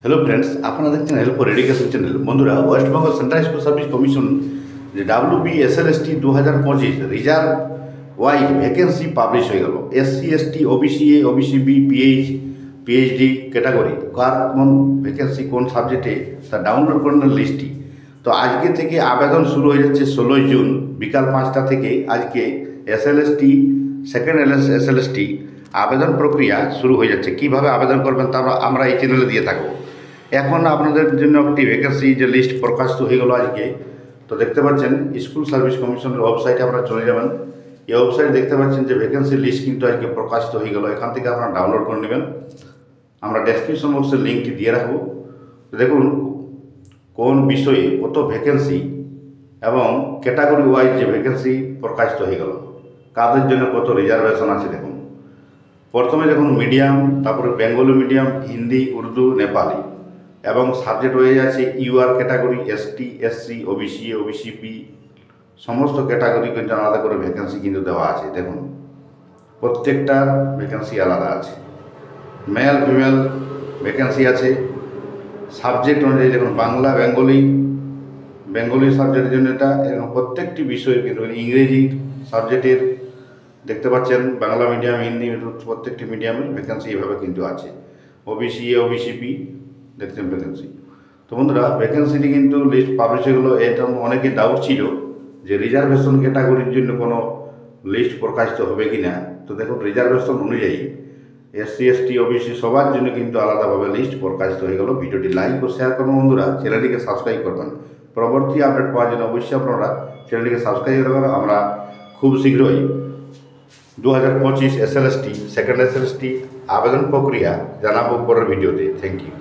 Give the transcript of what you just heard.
Hello friends, আপনারা দেখছেন help for education channel. বন্ধুরা, West Bengal Central School Service Commission যে WBSLST 2025 reserve wise vacancy publish হয়ে গেল। SC ST OBC A OBC B PhD category কার কোন vacancy কোন সাবজেক্টে তা ডাউনলোড করে নেন লিস্টটি। তো আজকে থেকে আবেদন শুরু হয়ে যাচ্ছে 16 জুন বিকাল 5টা থেকে। আজকে SLST সেকেন্ড SLST আবেদন প্রক্রিয়া শুরু হয়ে যাচ্ছে। কিভাবে আবেদন করবেন তা আমরা এই চ্যানেলে দিয়ে থাকবো। এখন আপনাদের জন্য একটি ভ্যাকেন্সি যে লিস্ট প্রকাশিত হয়ে গেল আজকে। তো দেখতে পাচ্ছেন স্কুল সার্ভিস কমিশনের ওয়েবসাইটে আপনারা চলে যাবেন। এই ওয়েবসাইটে দেখতে পাচ্ছেন যে ভ্যাকেন্সি লিস্ট কিন্তু আজকে প্রকাশিত হয়ে গেল। এখান থেকে আপনারা ডাউনলোড করে নেবেন। আমরা ডেসক্রিপশন বক্সে লিঙ্কটি দিয়ে রাখবো। তো দেখুন কোন বিষয়ে কত ভ্যাকেন্সি এবং ক্যাটাগরি ওয়াইজ যে ভ্যাকেন্সি প্রকাশিত হয়ে গেল, কাদের জন্য কত রিজার্ভেশন আছে দেখুন। প্রথমে দেখুন মিডিয়াম, তারপরে বেঙ্গলি মিডিয়াম, হিন্দি, উর্দু, নেপালি এবং সাবজেক্ট হয়ে আছে UR category, ST SC OBC A OBC B সমস্ত ক্যাটাগরি কিন্তু আলাদা করে ভ্যাকেন্সি কিন্তু দেওয়া আছে। দেখুন প্রত্যেকটার ভ্যাকেন্সি আলাদা আছে। মেল ফিমেল ভ্যাকেন্সি আছে। সাবজেক্ট অনুযায়ী দেখুন বাংলা, বেঙ্গলি সাবজেক্টের জন্য এটা, এবং প্রত্যেকটি বিষয় কিন্তু ইংরেজি সাবজেক্টের দেখতে পাচ্ছেন বাংলা মিডিয়াম, হিন্দি, প্রত্যেকটি মিডিয়ামের ভ্যাকেন্সি এভাবে কিন্তু আছে। OBC A OBC B দেখছেন ভ্যাকেন্সি। তো বন্ধুরা, ভ্যাকেন্সিটি কিন্তু লিস্ট পাবলিশ হয়ে গেলো। এটা অনেকে ডাউট ছিল যে রিজার্ভেশন ক্যাটাগরির জন্য কোনো লিস্ট প্রকাশিত হবে কি না। তো দেখুন রিজার্ভেশন অনুযায়ী SC ST OBC সবার জন্য কিন্তু আলাদাভাবে লিস্ট প্রকাশিত হয়ে গেল। ভিডিওটি লাইক ও শেয়ার করুন বন্ধুরা, চ্যানেলটিকে সাবস্ক্রাইব করবেন। পরবর্তী আপডেট পাওয়ার জন্য অবশ্যই আপনারা চ্যানেলটিকে সাবস্ক্রাইব করবেন। আমরা খুব শীঘ্রই 2025 SLST সেকেন্ড SLST আবেদন প্রক্রিয়া জানাবো পরের ভিডিওতে। Thank you.